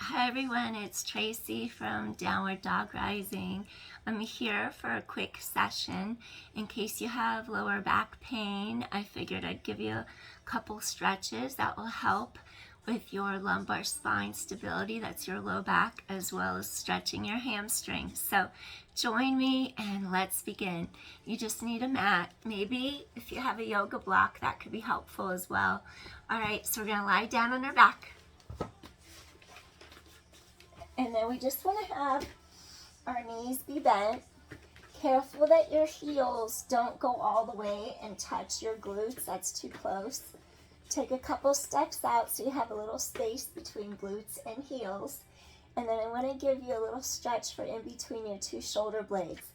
Hi everyone, it's Traci from Downwarddogrising. I'm here for a quick session. In case you have lower back pain, I figured I'd give you a couple stretches that will help with your lumbar spine stability, that's your low back, as well as stretching your hamstrings. So join me and let's begin. You just need a mat. Maybe if you have a yoga block, that could be helpful as well. All right, so we're gonna lie down on our back. And then we just want to have our knees be bent. Careful that your heels don't go all the way and touch your glutes. That's too close. Take a couple steps out so you have a little space between glutes and heels. And then I want to give you a little stretch for in between your two shoulder blades.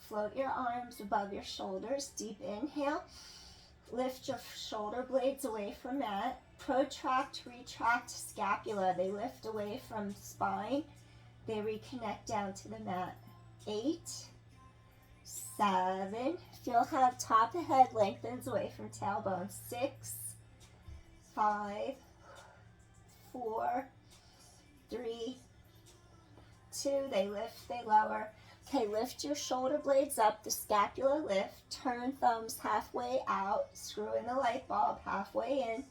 Float your arms above your shoulders. Deep inhale. Lift your shoulder blades away from mat. Protract, retract scapula. They lift away from spine. They reconnect down to the mat. 8, 7. Feel how top of head lengthens away from tailbone. 6, 5, 4, 3, 2. They lift, they lower. Okay, lift your shoulder blades up, the scapula lift, turn thumbs halfway out, screw in the light bulb halfway in,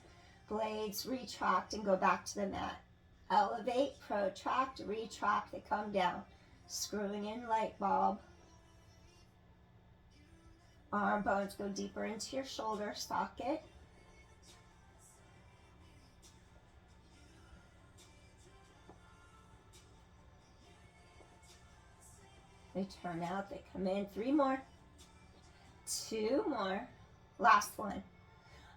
blades retract and go back to the mat. Elevate, protract, retract, they come down. Screwing in light bulb. Arm bones go deeper into your shoulder socket. They turn out, they come in. 3 more. 2 more. Last one.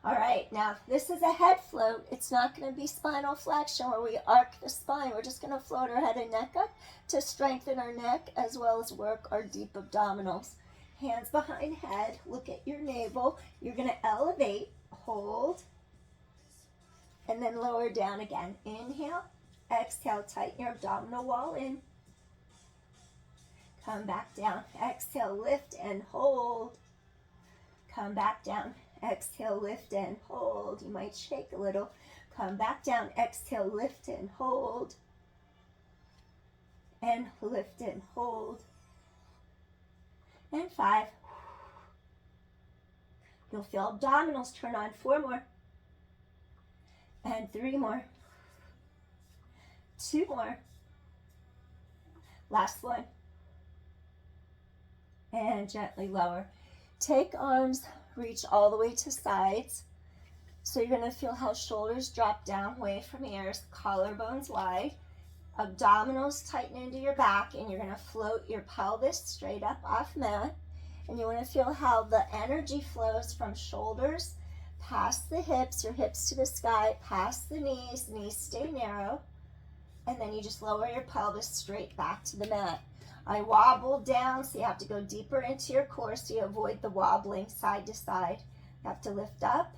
All right, now this is a head float. It's not going to be spinal flexion where we arc the spine. We're just going to float our head and neck up to strengthen our neck as well as work our deep abdominals. Hands behind head. Look at your navel. You're going to elevate, hold, and then lower down again. Inhale, exhale, tighten your abdominal wall in. Come back down. Exhale, lift and hold. Come back down. Exhale, lift and hold. You might shake a little. Come back down. Exhale, lift and hold. And lift and hold. And 5. You'll feel abdominals turn on. 4 more. And 3 more. 2 more. Last one. And gently lower. Take arms, reach all the way to sides. So you're going to feel how shoulders drop down away from ears, collarbones wide, abdominals tighten into your back, and you're going to float your pelvis straight up off mat. And you want to feel how the energy flows from shoulders past the hips, your hips to the sky, past the knees stay narrow, and then you just lower your pelvis straight back to the mat. I wobble down, so you have to go deeper into your core so you avoid the wobbling side to side. You have to lift up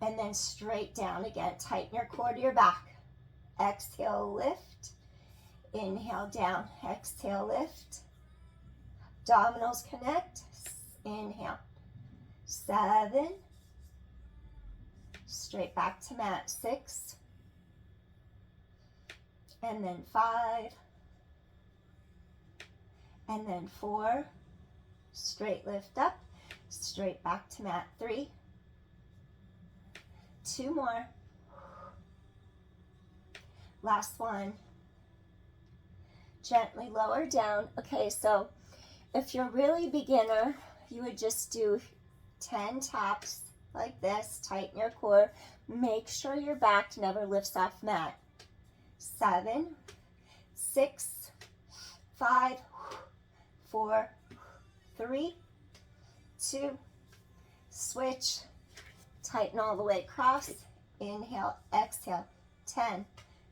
and then straight down again. Tighten your core to your back. Exhale, lift. Inhale, down. Exhale, lift. Abdominals connect. Inhale. 7. Straight back to mat. 6. And then 5. And then 4, straight lift up, straight back to mat. 3, 2 more. Last one. Gently lower down. Okay, so if you're really beginner, you would just do 10 taps like this. Tighten your core. Make sure your back never lifts off mat. 7, 6, 5, 4, 3, 2, switch, tighten all the way across, inhale, exhale, 10,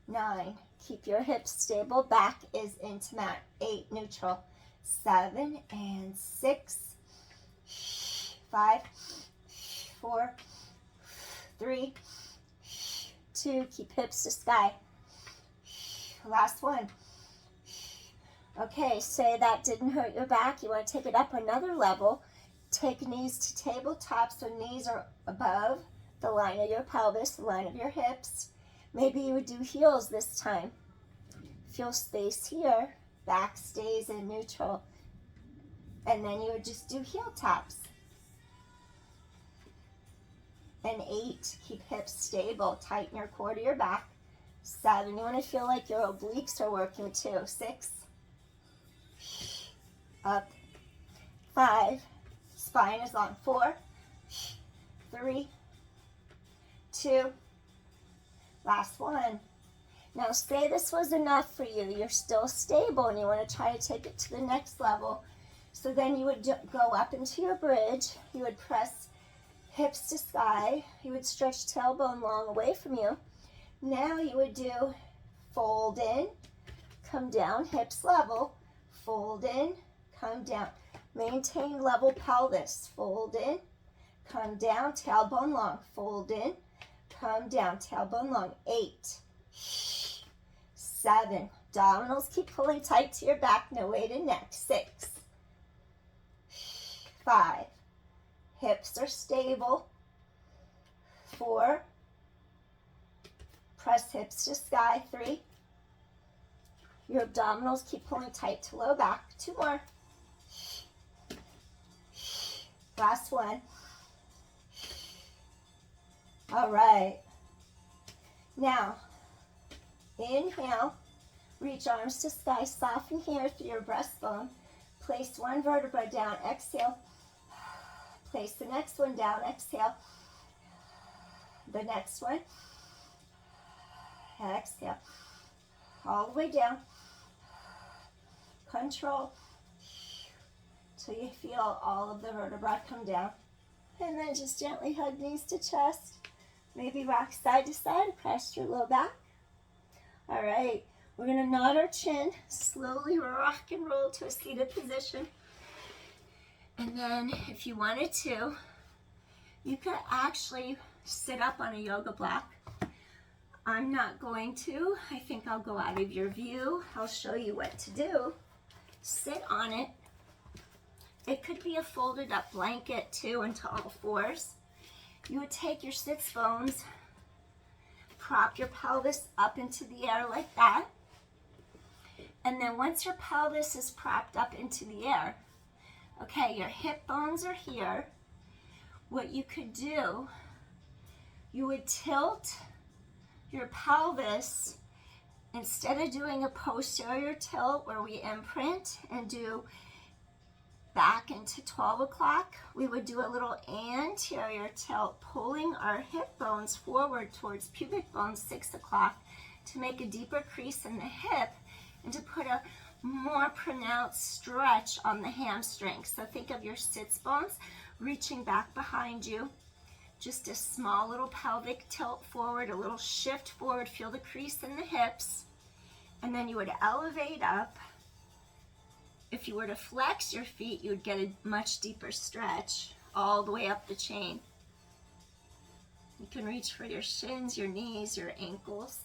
9, keep your hips stable, back is into mat, 8, neutral, 7, and 6, 5, 4, 3, 2, keep hips to sky, last one. Okay, say that didn't hurt your back. You want to take it up another level. Take knees to tabletop so knees are above the line of your pelvis, the line of your hips. Maybe you would do heels this time. Feel space here. Back stays in neutral. And then you would just do heel taps. And 8, keep hips stable. Tighten your core to your back. 7, you want to feel like your obliques are working too. 6, up. 5, spine is long. 4, 3, 2, last one. Now say this was enough for you. You're still stable and you want to try to take it to the next level. So then you would go up into your bridge. You would press hips to sky. You would stretch tailbone long away from you. Now you would do fold in, come down, hips level, fold in, come down. Maintain level pelvis. Fold in, come down, tailbone long. Fold in, come down, tailbone long. 8, 7, abdominals keep pulling tight to your back, no weight in neck. 6, 5, hips are stable. 4, press hips to sky. 3, your abdominals keep pulling tight to low back. 2 more. Last one. All right. Now, inhale, reach arms to sky, soften here through your breastbone. Place one vertebra down, exhale. Place the next one down, exhale. The next one, exhale. All the way down. Control. Till you feel all of the vertebrae come down. And then just gently hug knees to chest. Maybe rock side to side, press your low back. All right, we're gonna nod our chin, slowly rock and roll to a seated position. And then if you wanted to, you could actually sit up on a yoga block. I'm not going to. I think I'll go out of your view. I'll show you what to do. Sit on it. It could be a folded up blanket too into all fours. You would take your sits bones, prop your pelvis up into the air like that. And then once your pelvis is propped up into the air, okay, your hip bones are here. What you could do, you would tilt your pelvis, instead of doing a posterior tilt where we imprint and do back into 12 o'clock, we would do a little anterior tilt, pulling our hip bones forward towards pubic bone 6 o'clock to make a deeper crease in the hip and to put a more pronounced stretch on the hamstring. So think of your sits bones reaching back behind you. Just a small little pelvic tilt forward, a little shift forward, feel the crease in the hips, and then you would elevate up. If you were to flex your feet, you would get a much deeper stretch all the way up the chain. You can reach for your shins, your knees, your ankles.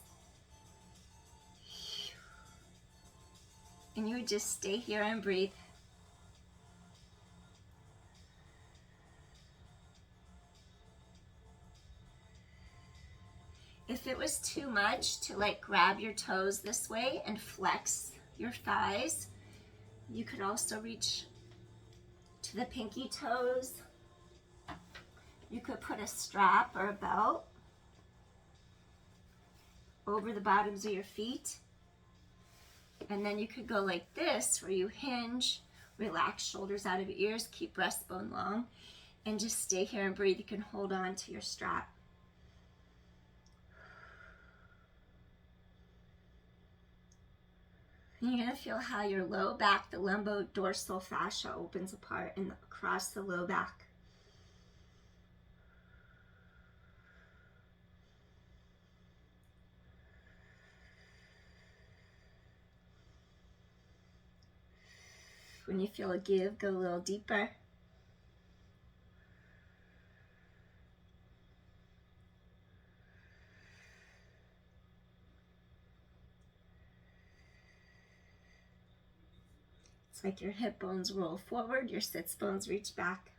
And you would just stay here and breathe. If it was too much to like grab your toes this way and flex your thighs, you could also reach to the pinky toes. You could put a strap or a belt over the bottoms of your feet. And then you could go like this, where you hinge, relax shoulders out of your ears, keep breastbone long, and just stay here and breathe. You can hold on to your strap. You're going to feel how your low back, the lumbodorsal fascia, opens apart and across the low back. When you feel a give, go a little deeper. It's like your hip bones roll forward, your sits bones reach back.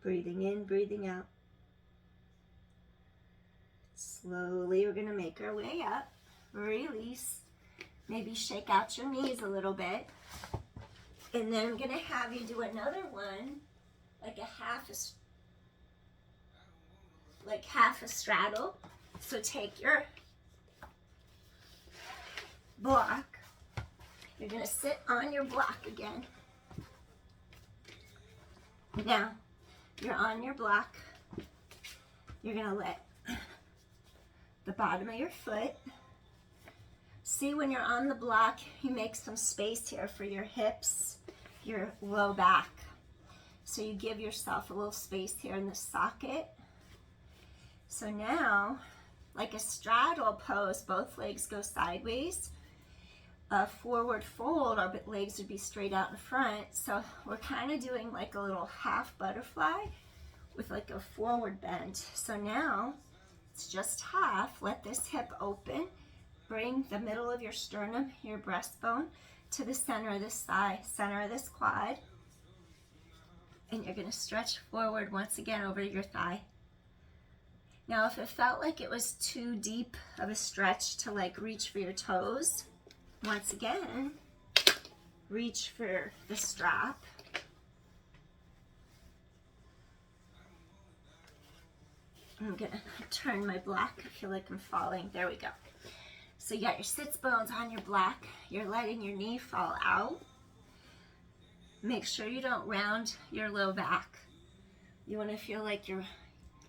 Breathing in, breathing out. Slowly, we're gonna make our way up. Release. Maybe shake out your knees a little bit. And then I'm gonna have you do another one, like half a straddle. So take your block. You're gonna sit on your block again. Now, you're on your block. You're gonna let the bottom of your foot. See, when you're on the block, you make some space here for your hips, your low back. So you give yourself a little space here in the socket. So now, like a straddle pose, both legs go sideways. A forward fold, our legs would be straight out in front. So we're kind of doing like a little half butterfly with like a forward bend. So now it's just half. Let this hip open. Bring the middle of your sternum, your breastbone, to the center of this thigh, center of this quad. And you're gonna stretch forward once again over your thigh. Now, if it felt like it was too deep of a stretch to like reach for your toes, once again, reach for the strap. I'm gonna turn my block. I feel like I'm falling. There we go. So you got your sits bones on your block. You're letting your knee fall out. Make sure you don't round your low back. You want to feel like you're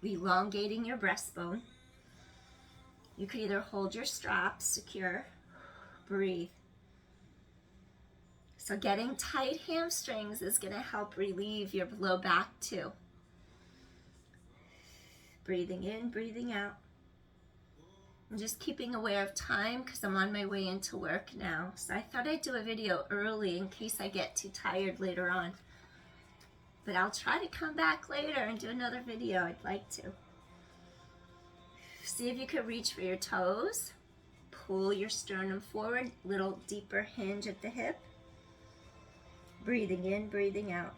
elongating your breastbone. You can either hold your strap secure, breathe. So getting tight hamstrings is going to help relieve your low back too. Breathing in, breathing out. I'm just keeping aware of time because I'm on my way into work now. So I thought I'd do a video early in case I get too tired later on. But I'll try to come back later and do another video. I'd like to. See if you can reach for your toes. Pull your sternum forward, little deeper hinge at the hip. Breathing in, breathing out.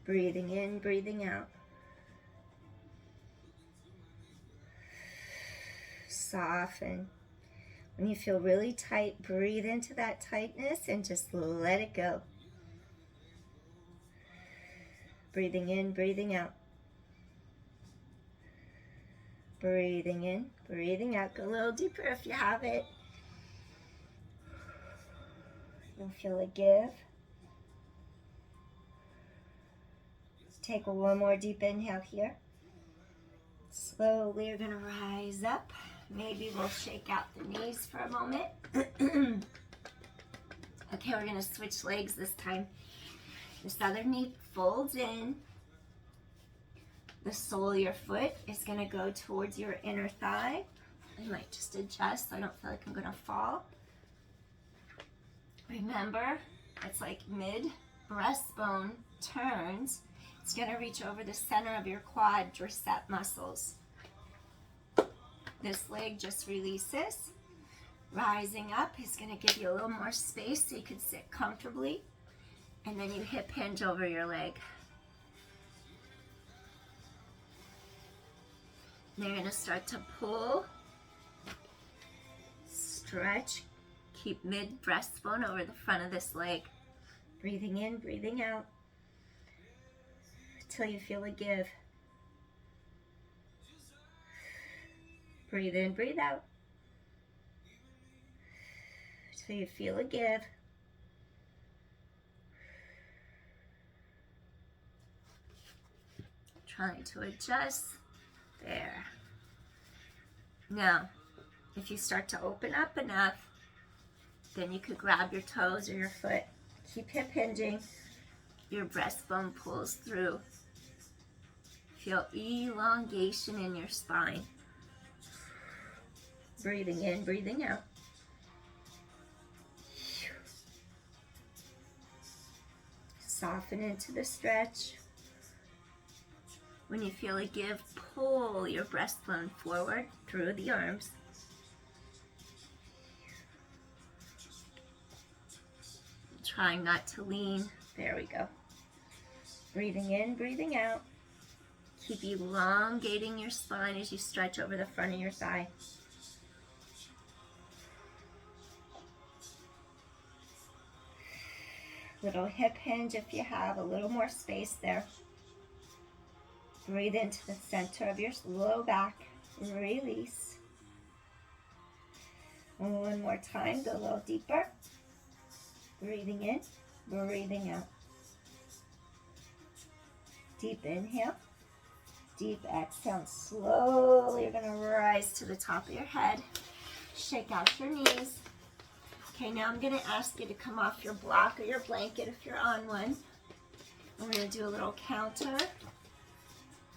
Breathing in, breathing out. Soften. When you feel really tight, breathe into that tightness and just let it go. Breathing in, breathing out. Breathing in, breathing out. Go a little deeper if you have it. You'll feel a give. Take one more deep inhale here. Slowly you're going to rise up. Maybe we'll shake out the knees for a moment. Okay, we're going to switch legs this time. This other knee folds in. The sole of your foot is going to go towards your inner thigh. I might just adjust so I don't feel like I'm going to fall. Remember, it's like mid breastbone turns. It's going to reach over the center of your quadricep muscles. This leg just releases. Rising up is going to give you a little more space so you can sit comfortably. And then you hip hinge over your leg. Then you're going to start to pull, stretch, keep mid breastbone over the front of this leg. Breathing in, breathing out, till you feel a give. Breathe in, breathe out, till you feel a give. Trying to adjust. There. Now, if you start to open up enough, then you could grab your toes or your foot. Keep hip hinging. Your breastbone pulls through. Feel elongation in your spine. Breathing in, breathing out. Soften into the stretch. When you feel a give, pull your breastbone forward through the arms. Trying not to lean. There we go. Breathing in, breathing out. Keep elongating your spine as you stretch over the front of your thigh. Little hip hinge if you have a little more space there. Breathe into the center of your low back. Release. One more time, go a little deeper. Breathing in, breathing out. Deep inhale, deep exhale, and slowly you're gonna rise to the top of your head. Shake out your knees. Okay, now I'm gonna ask you to come off your block or your blanket if you're on one. We're gonna do a little counter,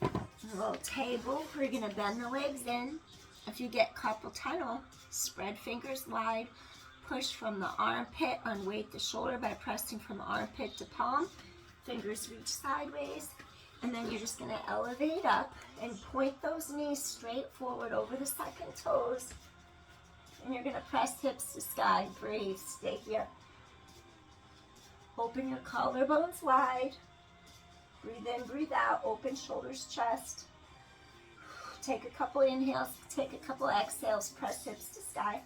a little table. We're gonna bend the legs in. If you get carpal tunnel, spread fingers wide. Push from the armpit, unweight the shoulder by pressing from armpit to palm. Fingers reach sideways. And then you're just going to elevate up and point those knees straight forward over the second toes. And you're going to press hips to sky. Breathe. Stay here. Open your collarbones wide. Breathe in, breathe out. Open shoulders, chest. Take a couple inhales. Take a couple exhales. Press hips to sky.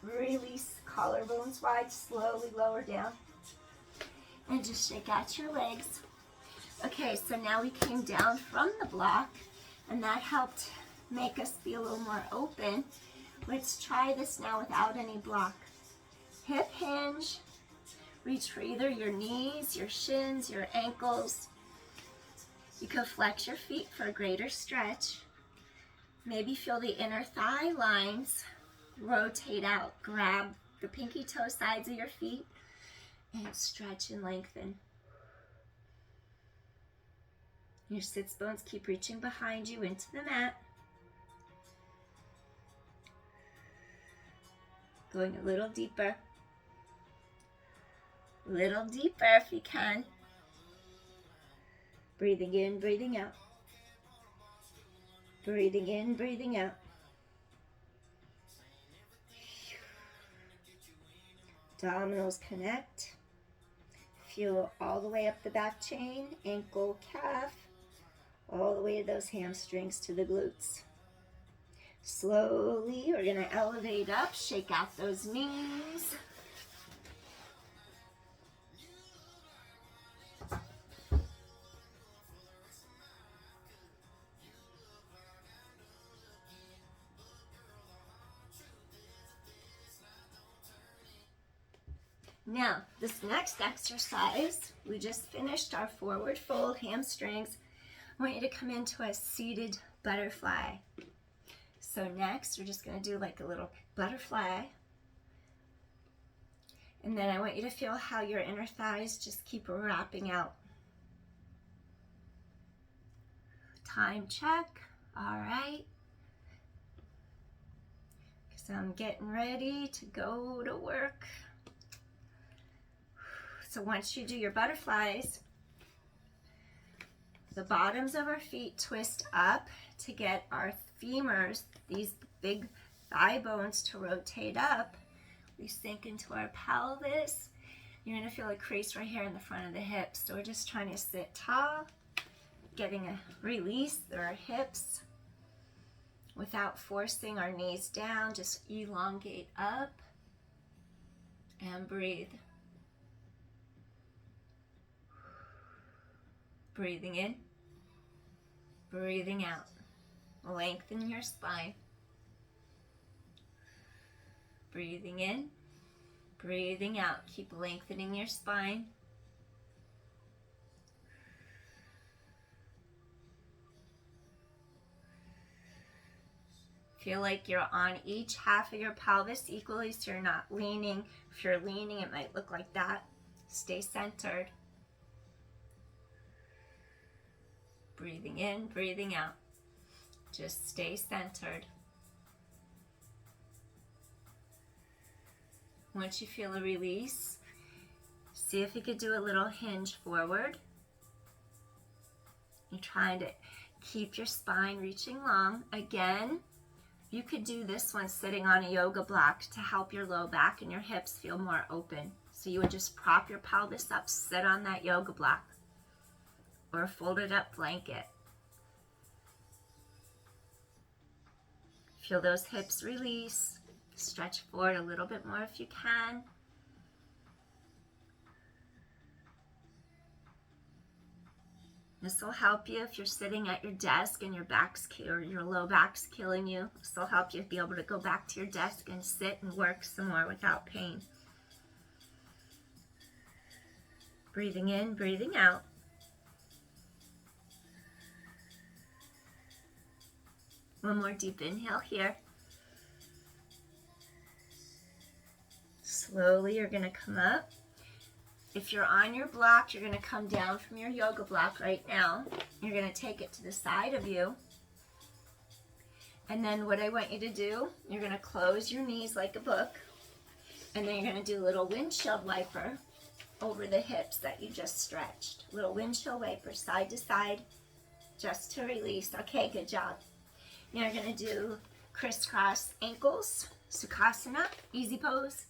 Release. Collarbones wide. Slowly lower down. And just shake out your legs. Okay, so now we came down from the block, and that helped make us be a little more open. Let's try this now without any block. Hip hinge. Reach for either your knees, your shins, your ankles. You can flex your feet for a greater stretch. Maybe feel the inner thigh lines rotate out. Grab the pinky toe sides of your feet and stretch and lengthen. Your sits bones keep reaching behind you into the mat. Going a little deeper. Little deeper if you can. Breathing in, breathing out. Breathing in, breathing out. Abdominals connect. Feel all the way up the back chain, ankle, calf, all the way to those hamstrings to the glutes. Slowly, we're going to elevate up, shake out those knees. Now, this next exercise, we just finished our forward fold hamstrings. I want you to come into a seated butterfly. So next, we're just going to do like a little butterfly. And then I want you to feel how your inner thighs just keep wrapping out. Time check. All right. So I'm getting ready to go to work. So once you do your butterflies, the bottoms of our feet twist up to get our femurs, these big thigh bones, to rotate up. We sink into our pelvis. You're going to feel a crease right here in the front of the hips. So we're just trying to sit tall, getting a release through our hips without forcing our knees down. Just elongate up and breathe. Breathing in, breathing out. Lengthen your spine. Breathing in, breathing out. Keep lengthening your spine. Feel like you're on each half of your pelvis equally, so you're not leaning. If you're leaning, it might look like that. Stay centered. Breathing in, breathing out. Just stay centered. Once you feel a release, see if you could do a little hinge forward. You're trying to keep your spine reaching long. Again, you could do this one sitting on a yoga block to help your low back and your hips feel more open. So you would just prop your pelvis up, sit on that yoga block. or a folded up blanket. Feel those hips release. Stretch forward a little bit more if you can. This will help you if you're sitting at your desk and your or your low back's killing you. This will help you be able to go back to your desk and sit and work some more without pain. Breathing in, breathing out. One more deep inhale here. Slowly you're going to come up. If you're on your block, you're going to come down from your yoga block right now. You're going to take it to the side of you. And then what I want you to do, you're going to close your knees like a book. And then you're going to do a little windshield wiper over the hips that you just stretched. Little windshield wiper side to side just to release. Okay, good job. Now you're going to do crisscross ankles, Sukhasana, easy pose.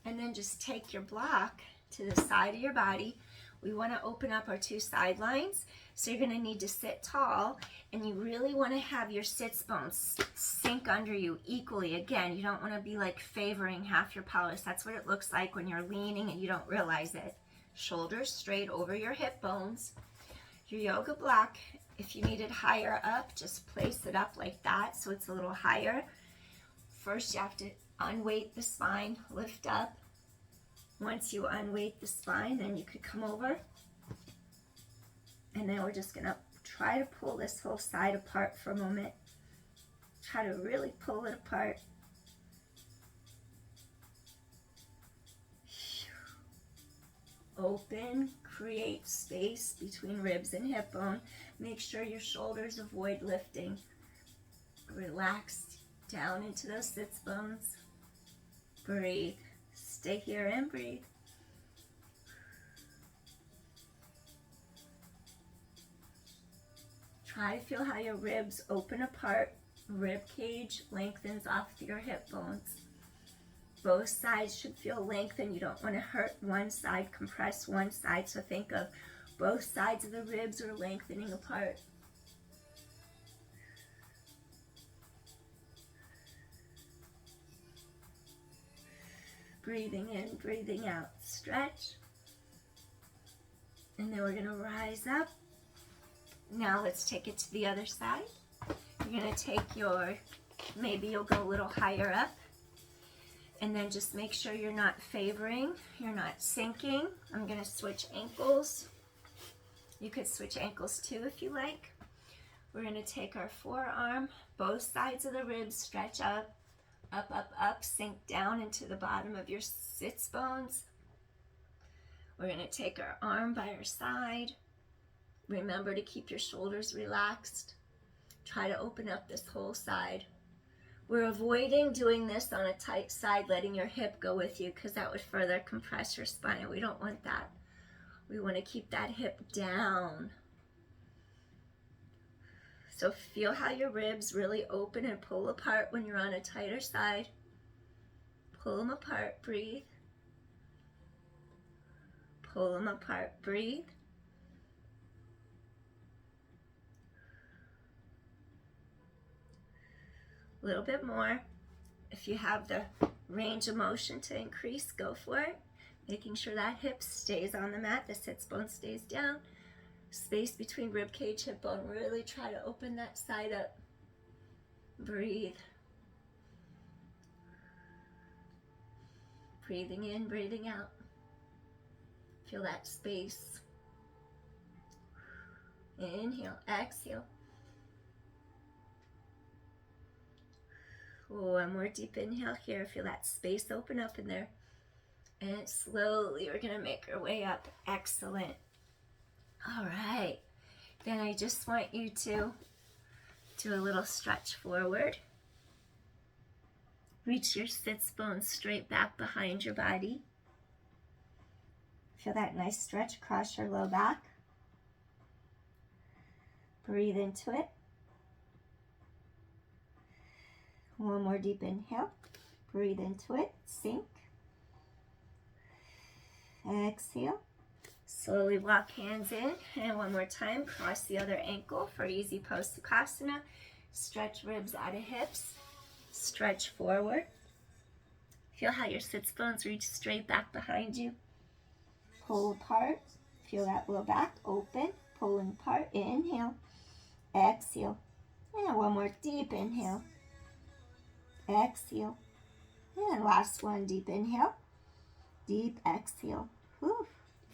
And then just take your block to the side of your body. We want to open up our two sidelines. So you're going to need to sit tall, and you really want to have your sits bones sink under you equally. Again, you don't want to be like favoring half your pelvis. That's what it looks like when you're leaning and you don't realize it. Shoulders straight over your hip bones. Your yoga block, if you need it higher up, just place it up like that so it's a little higher. First, you have to unweight the spine, lift up. Once you unweight the spine, then you could come over. And then we're just going to try to pull this whole side apart for a moment. Try to really pull it apart. Open, create space between ribs and hip bone. Make sure your shoulders avoid lifting. Relax down into those sits bones. Breathe. Stay here and breathe. Try to feel how your ribs open apart. Rib cage lengthens off your hip bones. Both sides should feel lengthened. You don't want to hurt one side, compress one side. So think of both sides of the ribs are lengthening apart. Breathing in, breathing out. Stretch. And then we're going to rise up. Now let's take it to the other side. You're going to take maybe you'll go a little higher up. And then just make sure you're not favoring, you're not sinking. I'm going to switch ankles. You could switch ankles too if you like. We're going to take our forearm, both sides of the ribs, stretch up, up, up, up, sink down into the bottom of your sits bones. We're going to take our arm by our side. Remember to keep your shoulders relaxed. Try to open up this whole side. We're avoiding doing this on a tight side, letting your hip go with you, because that would further compress your spine, and we don't want that. We want to keep that hip down. So feel how your ribs really open and pull apart when you're on a tighter side. Pull them apart, breathe. Pull them apart, breathe. A little bit more. If you have the range of motion to increase, go for it. Making sure that hip stays on the mat, the sits bone stays down. Space between rib cage, hip bone. Really try to open that side up. Breathe. Breathing in, breathing out. Feel that space. Inhale, exhale. One more deep inhale here. Feel that space open up in there. And slowly we're going to make our way up. Excellent. All right. Then I just want you to do a little stretch forward. Reach your sits bones straight back behind your body. Feel that nice stretch across your low back. Breathe into it. One more deep inhale. Breathe into it. Sink. Exhale. Slowly walk hands in, and one more time, cross the other ankle for easy post Sukhasana. Stretch ribs out of hips, stretch forward. Feel how your sits bones reach straight back behind you. Pull apart, feel that low back open, pulling apart, inhale, exhale, and one more deep inhale, exhale, and last one, deep inhale, deep exhale. Whew.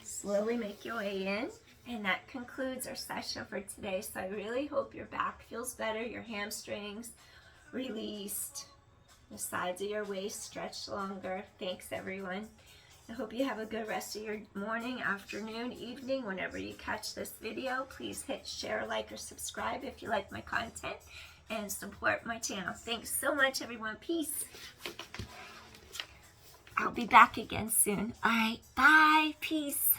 Slowly make your way in, and that concludes our session for today. So I really hope your back feels better, your hamstrings released, the sides of your waist stretched longer. Thanks, everyone. I hope you have a good rest of your morning, afternoon, evening, whenever you catch this video. Please hit share, like, or subscribe if you like my content, and support my channel. Thanks so much, everyone. Peace. I'll be back again soon. All right, bye. Peace.